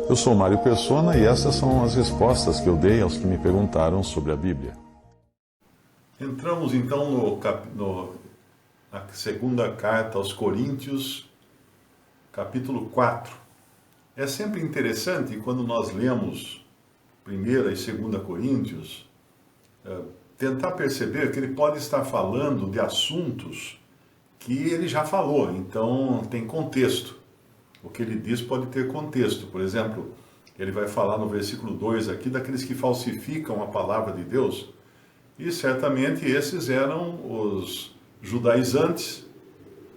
Eu sou Mário Persona e essas são as respostas que eu dei aos que me perguntaram sobre a Bíblia. Entramos então na segunda carta aos Coríntios, capítulo 4. É sempre interessante quando nós lemos 1ª e 2ª Coríntios, tentar perceber que ele pode estar falando de assuntos que ele já falou, então tem contexto. O que ele diz pode ter contexto. Por exemplo, ele vai falar no versículo 2 aqui daqueles que falsificam a palavra de Deus, e certamente esses eram os judaizantes,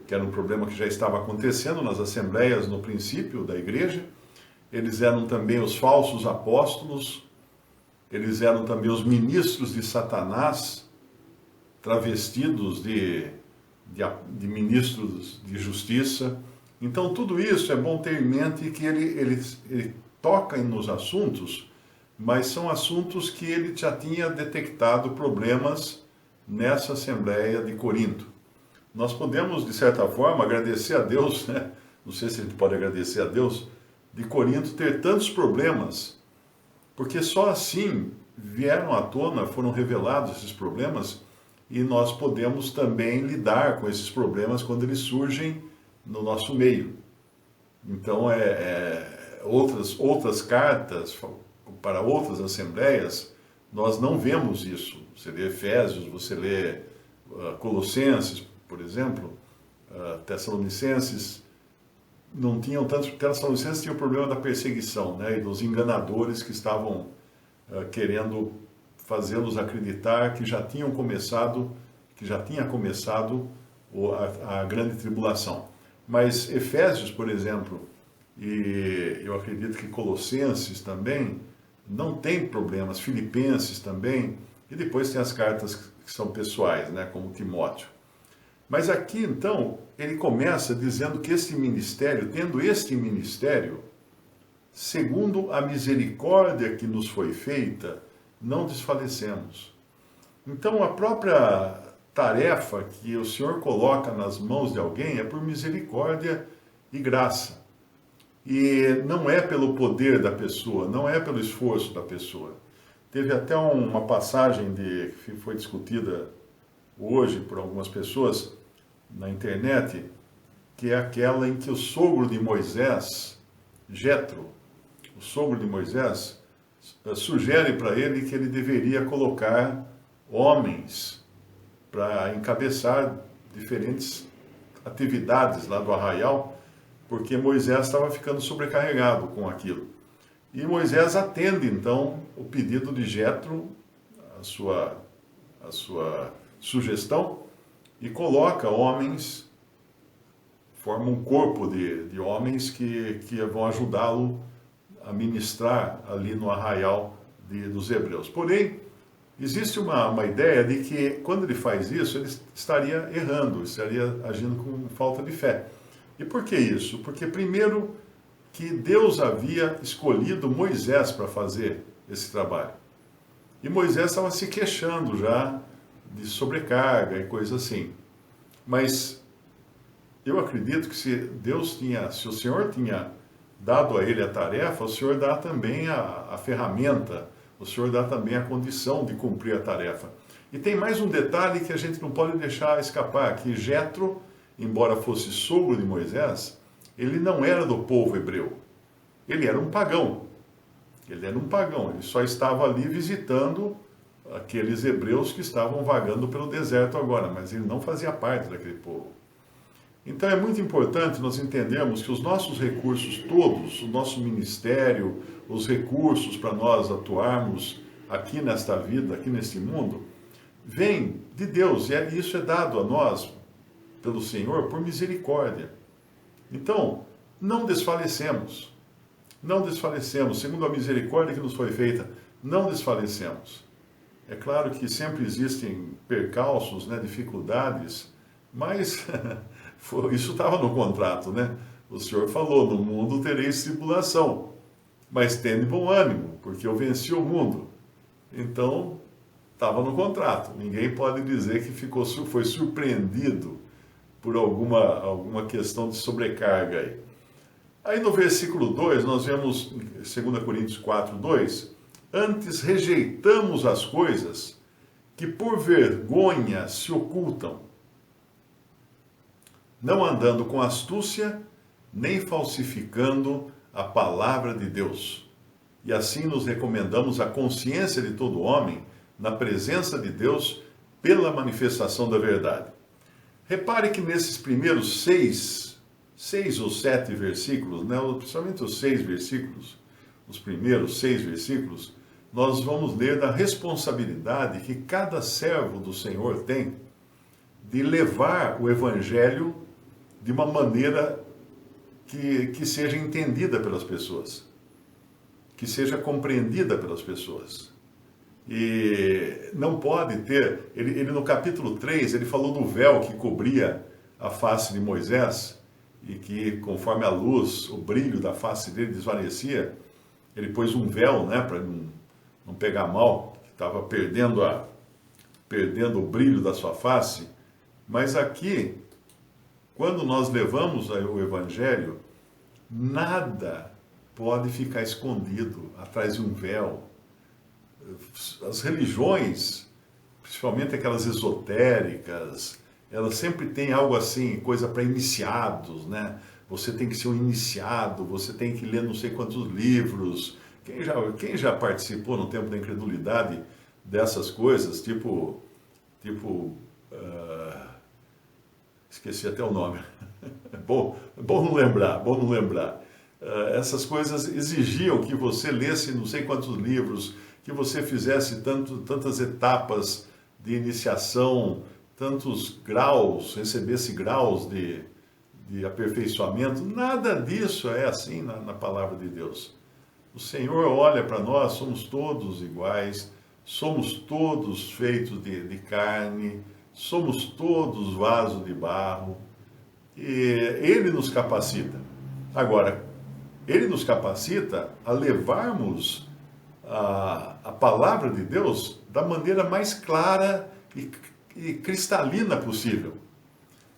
que era um problema que já estava acontecendo nas assembleias no princípio da igreja. Eles eram também os falsos apóstolos, eles eram também os ministros de Satanás, travestidos de ministros de justiça. Então tudo isso é bom ter em mente que ele toca nos assuntos, mas são assuntos que ele já tinha detectado problemas nessa Assembleia de Corinto. Nós podemos, de certa forma, agradecer a Deus, né? Não sei se a gente pode agradecer a Deus, de Corinto ter tantos problemas, porque só assim vieram à tona, foram revelados esses problemas, e nós podemos também lidar com esses problemas quando eles surgem no nosso meio. Então, outras cartas para outras assembleias, nós não vemos isso. Você lê Efésios, você lê Colossenses, por exemplo, Tessalonicenses, não tinham tanto. Tessalonicenses tinha o problema da perseguição, né, e dos enganadores que estavam querendo fazê-los acreditar que já tinha começado a grande tribulação. Mas Efésios, por exemplo, e eu acredito que Colossenses também, não tem problemas, Filipenses também, e depois tem as cartas que são pessoais, né, como Timóteo. Mas aqui, então, ele começa dizendo que tendo este ministério, segundo a misericórdia que nos foi feita, não desfalecemos. Então, a própria tarefa que o Senhor coloca nas mãos de alguém é por misericórdia e graça. E não é pelo poder da pessoa, não é pelo esforço da pessoa. Teve até uma passagem que foi discutida hoje por algumas pessoas na internet, que é aquela em que o sogro de Moisés, Jetro, o sogro de Moisés, sugere para ele que ele deveria colocar homens para encabeçar diferentes atividades lá do arraial, porque Moisés estava ficando sobrecarregado com aquilo. E Moisés atende, então, o pedido de Jetro, a sua sugestão, e coloca homens, forma um corpo de homens que vão ajudá-lo a ministrar ali no arraial dos hebreus. Porém, existe uma ideia de que, quando ele faz isso, ele estaria errando, estaria agindo com falta de fé. E por que isso? Porque, primeiro, que Deus havia escolhido Moisés para fazer esse trabalho. E Moisés estava se queixando já de sobrecarga e coisa assim. Mas eu acredito que se o Senhor tinha dado a ele a tarefa, o Senhor dá também a ferramenta, o Senhor dá também a condição de cumprir a tarefa. E tem mais um detalhe que a gente não pode deixar escapar, que Jetro, embora fosse sogro de Moisés, ele não era do povo hebreu. Ele era um pagão. Ele só estava ali visitando aqueles hebreus que estavam vagando pelo deserto agora, mas ele não fazia parte daquele povo. Então é muito importante nós entendermos que os nossos recursos todos, o nosso ministério, os recursos para nós atuarmos aqui nesta vida, aqui neste mundo, vêm de Deus, e isso é dado a nós pelo Senhor por misericórdia. Então, não desfalecemos, segundo a misericórdia que nos foi feita, não desfalecemos. É claro que sempre existem percalços, né, dificuldades, mas isso estava no contrato, né? O Senhor falou, no mundo tereis tribulação, mas tende bom ânimo, porque eu venci o mundo. Então, estava no contrato. Ninguém pode dizer que foi surpreendido por alguma questão de sobrecarga aí. Aí no versículo 2, nós vemos, em 2 Coríntios 4, 2, antes rejeitamos as coisas que por vergonha se ocultam, não andando com astúcia, nem falsificando a palavra de Deus. E assim nos recomendamos a consciência de todo homem na presença de Deus pela manifestação da verdade. Repare que nesses primeiros seis ou sete versículos, né, principalmente os 6 versículos, os primeiros 6 versículos, nós vamos ler da responsabilidade que cada servo do Senhor tem de levar o Evangelho de uma maneira que seja entendida pelas pessoas, que seja compreendida pelas pessoas. E não pode ter, ele no capítulo 3, ele falou do véu que cobria a face de Moisés, e que conforme a luz, o brilho da face dele desvanecia, ele pôs um véu, né, para não pegar mal, que estava perdendo o brilho da sua face. Mas aqui, quando nós levamos o Evangelho, nada pode ficar escondido atrás de um véu. As religiões, principalmente aquelas esotéricas, elas sempre têm algo assim, coisa para iniciados, né? Você tem que ser um iniciado, você tem que ler não sei quantos livros. Quem já participou no tempo da incredulidade dessas coisas, esqueci até o nome. Bom não lembrar. Essas coisas exigiam que você lesse não sei quantos livros, que você fizesse tantas etapas de iniciação, tantos graus, recebesse graus de aperfeiçoamento. Nada disso é assim na palavra de Deus. O Senhor olha para nós, somos todos iguais, somos todos feitos de carne, somos todos vaso de barro, e Ele nos capacita. Agora, Ele nos capacita a levarmos a palavra de Deus da maneira mais clara e cristalina possível.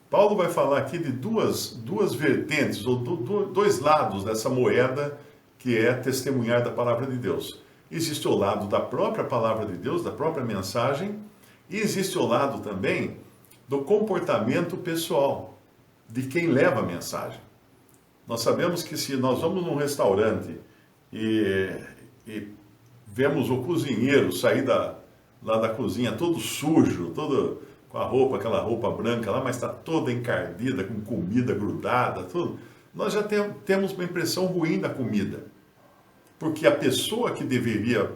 Paulo vai falar aqui de duas vertentes, ou dois lados dessa moeda que é testemunhar da palavra de Deus. Existe o lado da própria palavra de Deus, da própria mensagem, e existe o lado também do comportamento pessoal, de quem leva a mensagem. Nós sabemos que se nós vamos num restaurante e vemos o cozinheiro sair lá da cozinha todo sujo, todo com aquela roupa branca lá, mas está toda encardida, com comida grudada, tudo, nós já temos uma impressão ruim da comida. Porque a pessoa que deveria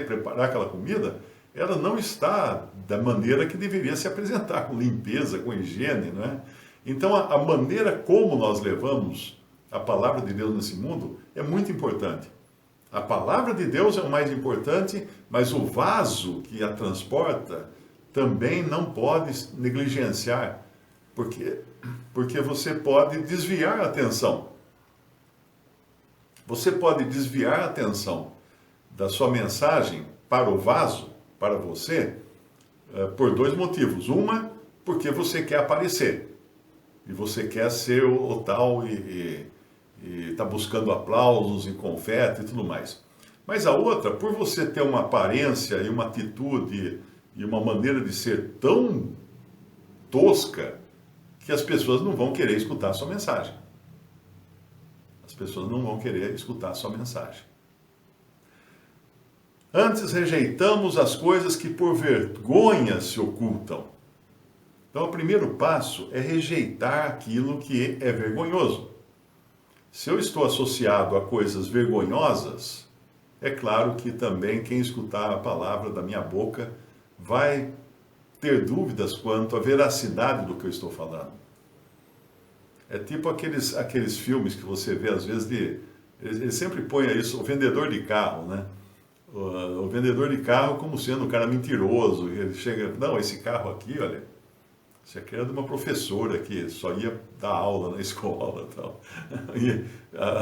preparar aquela comida, ela não está da maneira que deveria se apresentar, com limpeza, com higiene, não é? Então, a maneira como nós levamos a palavra de Deus nesse mundo é muito importante. A palavra de Deus é o mais importante, mas o vaso que a transporta também não pode negligenciar, porque você pode desviar a atenção. Você pode desviar a atenção da sua mensagem para o vaso, para você, por 2 motivos. Uma, porque você quer aparecer. E você quer ser o tal e está buscando aplausos e confete e tudo mais. Mas a outra, por você ter uma aparência e uma atitude e uma maneira de ser tão tosca que as pessoas não vão querer escutar a sua mensagem. As pessoas não vão querer escutar a sua mensagem. Antes rejeitamos as coisas que por vergonha se ocultam. Então, o primeiro passo é rejeitar aquilo que é vergonhoso. Se eu estou associado a coisas vergonhosas, é claro que também quem escutar a palavra da minha boca vai ter dúvidas quanto à veracidade do que eu estou falando. É tipo aqueles filmes que você vê às vezes ele sempre põe isso, o vendedor de carro, né? O vendedor de carro como sendo um cara mentiroso. Ele chega, não, esse carro aqui, olha, isso aqui era de uma professora que só ia dar aula na escola e tal.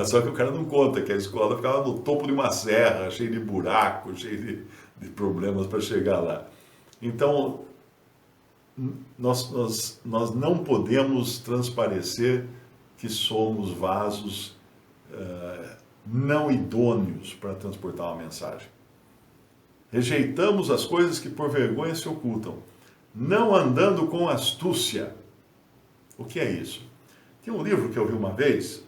Só que o cara não conta que a escola ficava no topo de uma serra, cheia de buracos, cheia de problemas para chegar lá. Então, nós não podemos transparecer que somos vasos não idôneos para transportar uma mensagem. Rejeitamos as coisas que por vergonha se ocultam, não andando com astúcia. O que é isso? Tem um livro que eu vi uma vez,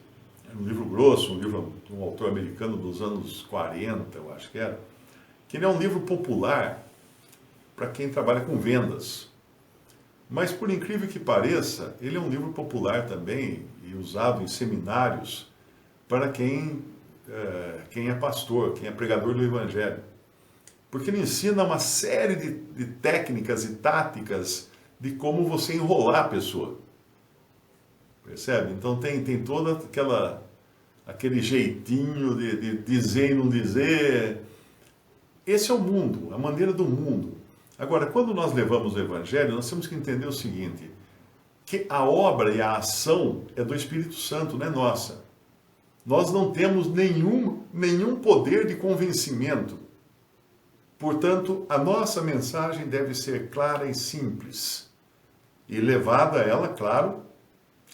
um livro grosso, um livro de um autor americano dos anos 40, eu acho que era, que ele é um livro popular para quem trabalha com vendas. Mas, por incrível que pareça, ele é um livro popular também e usado em seminários para quem é pastor, quem é pregador do Evangelho. Porque ele ensina uma série de técnicas e táticas de como você enrolar a pessoa. Percebe? Então tem todo aquele jeitinho de dizer e não dizer. Esse é o mundo, a maneira do mundo. Agora, quando nós levamos o Evangelho, nós temos que entender o seguinte, que a obra e a ação é do Espírito Santo, não é nossa. Nós não temos nenhum poder de convencimento. Portanto, a nossa mensagem deve ser clara e simples. E levada ela, claro,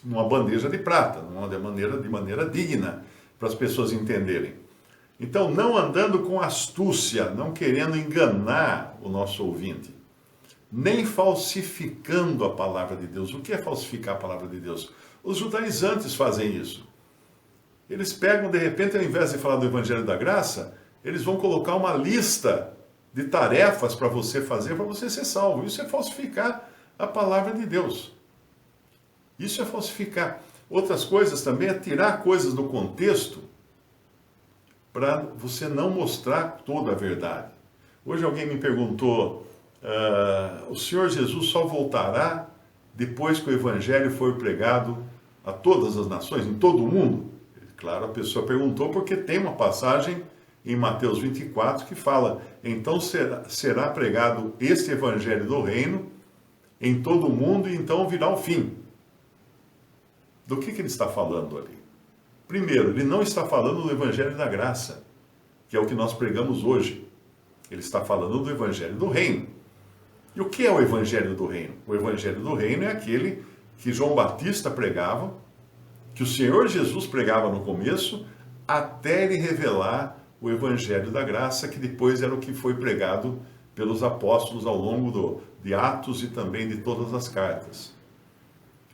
numa bandeja de prata, de maneira digna, para as pessoas entenderem. Então, não andando com astúcia, não querendo enganar o nosso ouvinte, nem falsificando a palavra de Deus. O que é falsificar a palavra de Deus? Os judaizantes fazem isso. Eles pegam, de repente, ao invés de falar do Evangelho da Graça, eles vão colocar uma lista de tarefas para você fazer, para você ser salvo. Isso é falsificar a palavra de Deus. Isso é falsificar. Outras coisas também é tirar coisas do contexto para você não mostrar toda a verdade. Hoje alguém me perguntou, o Senhor Jesus só voltará depois que o Evangelho for pregado a todas as nações, em todo o mundo? Claro, a pessoa perguntou porque tem uma passagem em Mateus 24 que fala, então será pregado este Evangelho do Reino em todo o mundo e então virá o fim. Do que ele está falando ali? Primeiro, ele não está falando do Evangelho da Graça, que é o que nós pregamos hoje. Ele está falando do Evangelho do Reino. E o que é o Evangelho do Reino? O Evangelho do Reino é aquele que João Batista pregava, que o Senhor Jesus pregava no começo, até ele revelar o Evangelho da Graça, que depois era o que foi pregado pelos apóstolos ao longo de Atos e também de todas as cartas.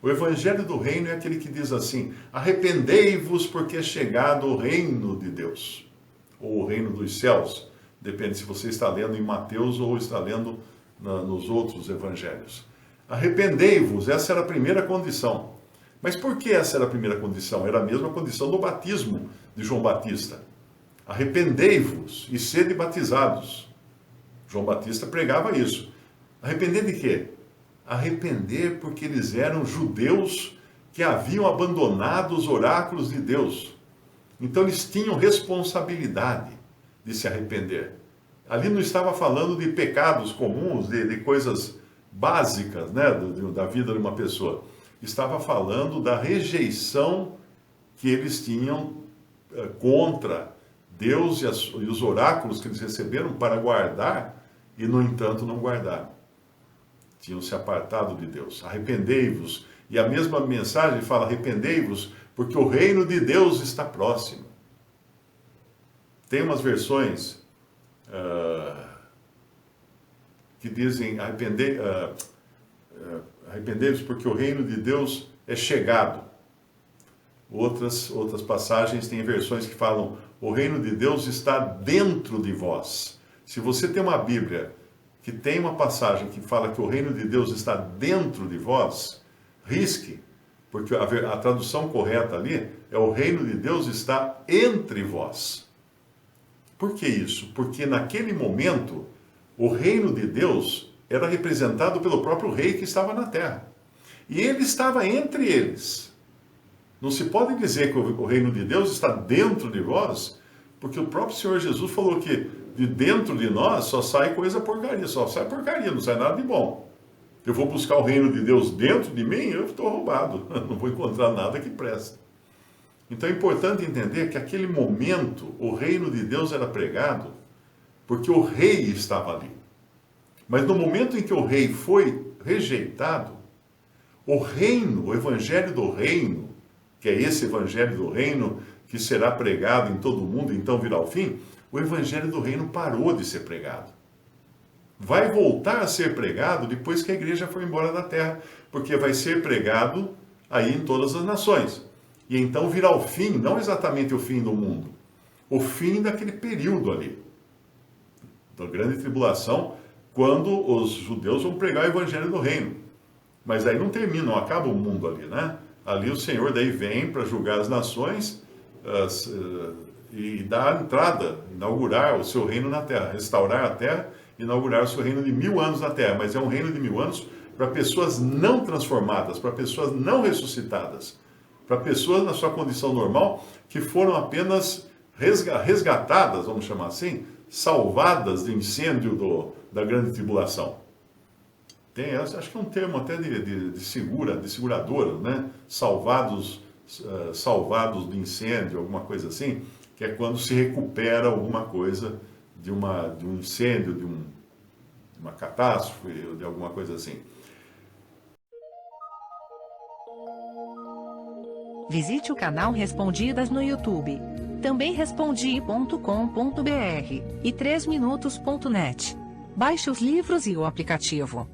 O Evangelho do Reino é aquele que diz assim, arrependei-vos porque é chegado o reino de Deus, ou o reino dos céus, depende se você está lendo em Mateus ou está lendo nos outros evangelhos. Arrependei-vos, essa era a primeira condição. Mas por que essa era a primeira condição? Era a mesma condição do batismo de João Batista. Arrependei-vos e sede batizados. João Batista pregava isso. Arrepender de quê? Arrepender porque eles eram judeus que haviam abandonado os oráculos de Deus. Então eles tinham responsabilidade de se arrepender. Ali não estava falando de pecados comuns, de coisas básicas, né, da vida de uma pessoa. Estava falando da rejeição que eles tinham contra Deus e os oráculos que eles receberam para guardar e, no entanto, não guardaram. Tinham se apartado de Deus. Arrependei-vos. E a mesma mensagem fala, arrependei-vos, porque o reino de Deus está próximo. Tem umas versões que dizem, arrependei-vos, porque o reino de Deus é chegado. Outras passagens têm versões que falam, o reino de Deus está dentro de vós. Se você tem uma Bíblia que tem uma passagem que fala que o reino de Deus está dentro de vós, risque, porque a tradução correta ali é o reino de Deus está entre vós. Por que isso? Porque naquele momento, o reino de Deus era representado pelo próprio rei que estava na terra. E ele estava entre eles. Não se pode dizer que o reino de Deus está dentro de vós, porque o próprio Senhor Jesus falou que de dentro de nós só sai coisa porcaria, só sai porcaria, não sai nada de bom. Eu vou buscar o reino de Deus dentro de mim, eu estou roubado, não vou encontrar nada que preste. Então é importante entender que aquele momento o reino de Deus era pregado porque o rei estava ali. Mas no momento em que o rei foi rejeitado, o reino, o evangelho do reino, que é esse evangelho do reino que será pregado em todo o mundo, então virá o fim, o evangelho do reino parou de ser pregado. Vai voltar a ser pregado depois que a igreja for embora da terra, porque vai ser pregado aí em todas as nações. E então virá o fim, não exatamente o fim do mundo, o fim daquele período ali, da grande tribulação, quando os judeus vão pregar o evangelho do reino. Mas aí não termina, não acaba o mundo ali, né? Ali o Senhor daí vem para julgar as nações e dar a entrada, inaugurar o seu reino na terra, restaurar a terra, inaugurar o seu reino de 1000 anos na terra. Mas é um reino de 1000 anos para pessoas não transformadas, para pessoas não ressuscitadas, para pessoas na sua condição normal que foram apenas resgatadas, vamos chamar assim, salvadas do incêndio da grande tribulação. Tem, acho que é um termo até de seguradora, né? Salvados do incêndio, alguma coisa assim, que é quando se recupera alguma coisa de um incêndio, de uma catástrofe, de alguma coisa assim. Visite o canal Respondidas no YouTube. Também respondi.com.br e 3minutos.net. Baixe os livros e o aplicativo.